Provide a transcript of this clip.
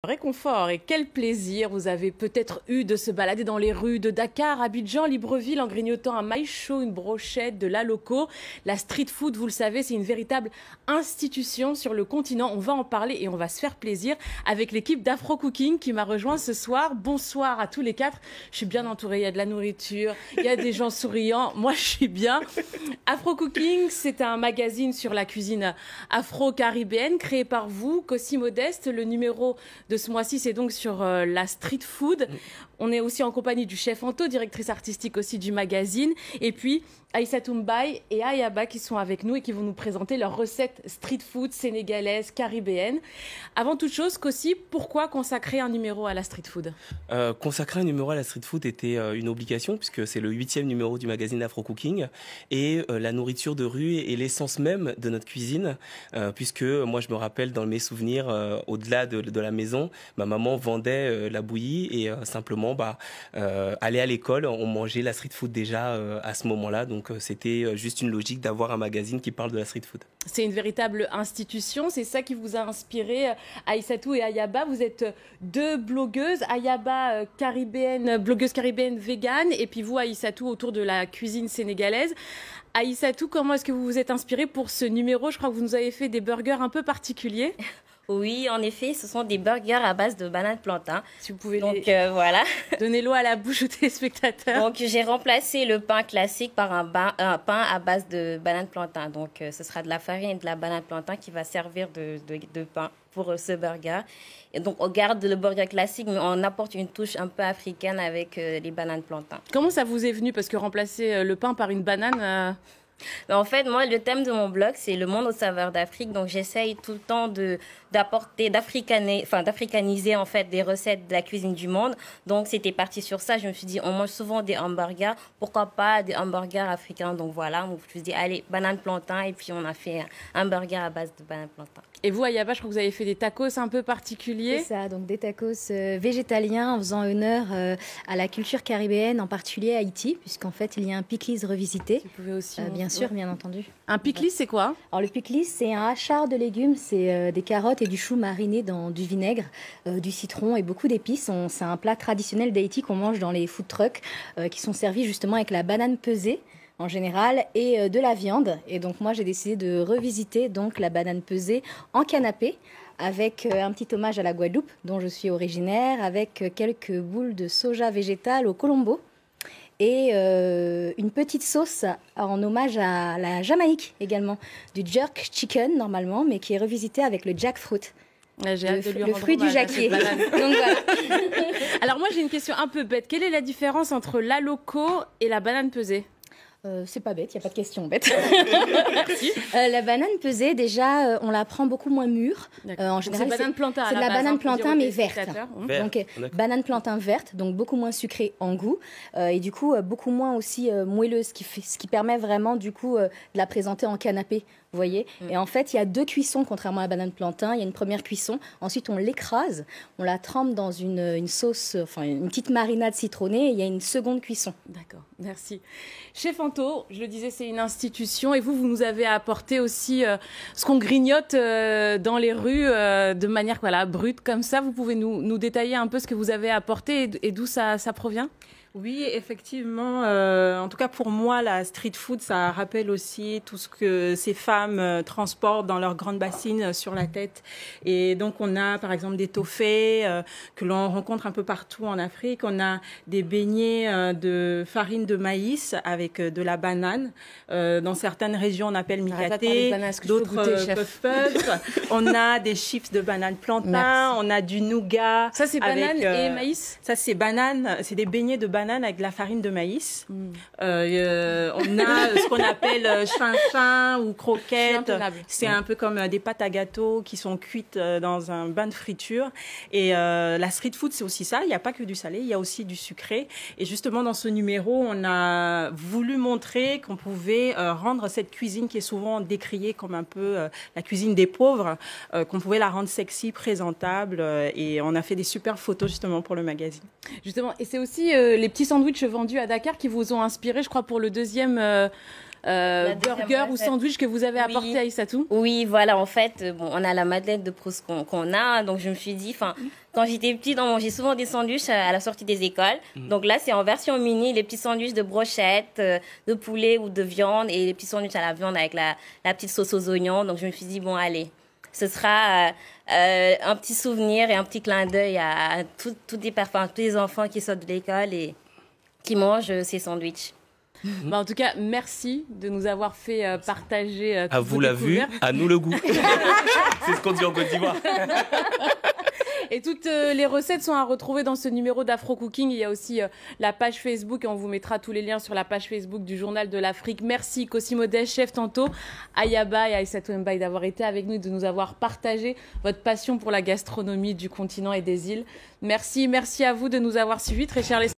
Vrai confort et quel plaisir vous avez peut-être eu de se balader dans les rues de Dakar, Abidjan, Libreville en grignotant un maïs chaud, une brochette, de la loco. La street food, vous le savez, c'est une véritable institution sur le continent. On va en parler et on va se faire plaisir avec l'équipe d'Afro Cooking qui m'a rejoint ce soir. Bonsoir à tous les quatre. Je suis bien entourée, il y a de la nourriture, il y a des gens souriants. Moi, je suis bien. Afro Cooking, c'est un magazine sur la cuisine afro-caribéenne créé par vous, Kossi Modeste. Le numéro de ce mois-ci, c'est donc sur la street food. On est aussi en compagnie du chef Anto, directrice artistique aussi du magazine. Et puis, Aïssatou Mbaye et Ayaba qui sont avec nous et qui vont nous présenter leurs recettes street food sénégalaises, caribéennes. Avant toute chose, Kossi, pourquoi consacrer un numéro à la street food? Consacrer un numéro à la street food était une obligation puisque c'est le 8e numéro du magazine Afro Cooking. Et la nourriture de rue est l'essence même de notre cuisine. Puisque moi, je me rappelle dans mes souvenirs, au-delà de la maison, ma maman vendait la bouillie et simplement aller à l'école, on mangeait la street food déjà à ce moment-là. Donc c'était juste une logique d'avoir un magazine qui parle de la street food. C'est une véritable institution, c'est ça qui vous a inspiré, Aïssatou et Ayaba. Vous êtes deux blogueuses, Ayaba blogueuse caribéenne végane, et puis vous, Aïssatou, autour de la cuisine sénégalaise. Aïssatou, comment est-ce que vous vous êtes inspirée pour ce numéro? Je crois que vous nous avez fait des burgers un peu particuliers. Oui, en effet, ce sont des burgers à base de banane plantain. Si vous pouvez voilà. Donner l'eau à la bouche aux téléspectateurs. Donc, j'ai remplacé le pain classique par un pain à base de banane plantain. Donc, ce sera de la farine et de la banane plantain qui va servir de pain pour ce burger. Et donc, on garde le burger classique, mais on apporte une touche un peu africaine avec les bananes plantain. Comment ça vous est venu? Parce que remplacer le pain par une banane... En fait, moi, le thème de mon blog, c'est le monde aux saveurs d'Afrique. Donc, j'essaye tout le temps d'africaniser en fait des recettes de la cuisine du monde. Donc, c'était parti sur ça. Je me suis dit, on mange souvent des hamburgers. Pourquoi pas des hamburgers africains? Donc, voilà. Donc, je me suis dit, allez, banane plantain. Et puis, on a fait un burger à base de banane plantain. Et vous, Ayaba, je crois que vous avez fait des tacos un peu particuliers. C'est ça, donc des tacos végétaliens en faisant honneur à la culture caribéenne, en particulier à Haïti, puisqu'en fait, il y a un pickles revisité. Vous pouvez aussi bien sûr, bien entendu. Un pickles, c'est quoi? Alors, le pickles, c'est un hachard de légumes. C'est des carottes et du chou marinés dans du vinaigre, du citron et beaucoup d'épices. C'est un plat traditionnel d'Haïti qu'on mange dans les food trucks qui sont servis justement avec la banane pesée en général et de la viande. Et donc moi j'ai décidé de revisiter donc la banane pesée en canapé avec un petit hommage à la Guadeloupe dont je suis originaire, avec quelques boules de soja végétal au colombo et une petite sauce en hommage à la Jamaïque également, du jerk chicken normalement, mais qui est revisité avec le jackfruit. Le fruit du jacquier. Donc, voilà. Alors moi j'ai une question un peu bête. Quelle est la différence entre la loco et la banane pesée? C'est pas bête, il n'y a pas de question bête. La banane pesée, déjà, on la prend beaucoup moins mûre. En général, c'est de la banane plantain, mais verte. Donc, banane plantain verte, donc beaucoup moins sucrée en goût. Et du coup, beaucoup moins aussi moelleuse, ce qui permet vraiment, du coup, de la présenter en canapé. Vous voyez? Et en fait, il y a deux cuissons, contrairement à la banane plantain. Il y a une première cuisson. Ensuite, on l'écrase. On la trempe dans une sauce, enfin, une petite marinade citronnée. Et il y a une seconde cuisson. D'accord, merci. Chef Anto, je le disais, c'est une institution. Et vous nous avez apporté aussi ce qu'on grignote dans les rues de manière brute comme ça. Vous pouvez nous détailler un peu ce que vous avez apporté et d'où ça provient? Oui, effectivement. En tout cas, pour moi, la street food, ça rappelle aussi tout ce que ces femmes transportent dans leurs grandes bassines sur la tête. Et donc, on a, par exemple, des toffés que l'on rencontre un peu partout en Afrique. On a des beignets de farine de maïs avec de la banane. Dans certaines régions, on appelle micaté, d'autres puff-puff. On a des chips de banane plantain. Merci. On a du nougat. Ça, c'est banane et maïs? Ça, c'est banane. C'est des beignets de banane avec de la farine de maïs. On a ce qu'on appelle chin-chin ou croquettes. C'est un peu comme des pâtes à gâteau qui sont cuites dans un bain de friture. Et la street food, c'est aussi ça. Il n'y a pas que du salé, il y a aussi du sucré. Et justement, dans ce numéro, on a voulu montrer qu'on pouvait rendre cette cuisine qui est souvent décriée comme un peu la cuisine des pauvres, qu'on pouvait la rendre sexy, présentable. Et on a fait des super photos justement pour le magazine. Justement, et c'est aussi les petits sandwichs vendus à Dakar qui vous ont inspiré, je crois, pour le deuxième burger ou sandwich que vous avez apporté à Aïssatou? Oui, voilà, en fait, bon, on a la Madeleine de Proust qu'on a, donc je me suis dit, quand j'étais petite, on mangeait souvent des sandwichs à la sortie des écoles. Donc là, c'est en version mini, les petits sandwichs de brochettes, de poulet ou de viande, et les petits sandwichs à la viande avec la petite sauce aux oignons. Donc je me suis dit, bon, allez, ce sera un petit souvenir et un petit clin d'œil à tous les enfants qui sortent de l'école et qui mangent ces sandwichs. En tout cas, merci de nous avoir fait partager à vous la vue, à nous le goût. C'est ce qu'on dit en Côte d'Ivoire. Et toutes les recettes sont à retrouver dans ce numéro d'Afro Cooking. Il y a aussi la page Facebook et on vous mettra tous les liens sur la page Facebook du Journal de l'Afrique. Merci Kossi Modeste, chef Tanto, Ayaba et Aïssatou Mbaye d'avoir été avec nous, de nous avoir partagé votre passion pour la gastronomie du continent et des îles. Merci à vous de nous avoir suivis, très chers les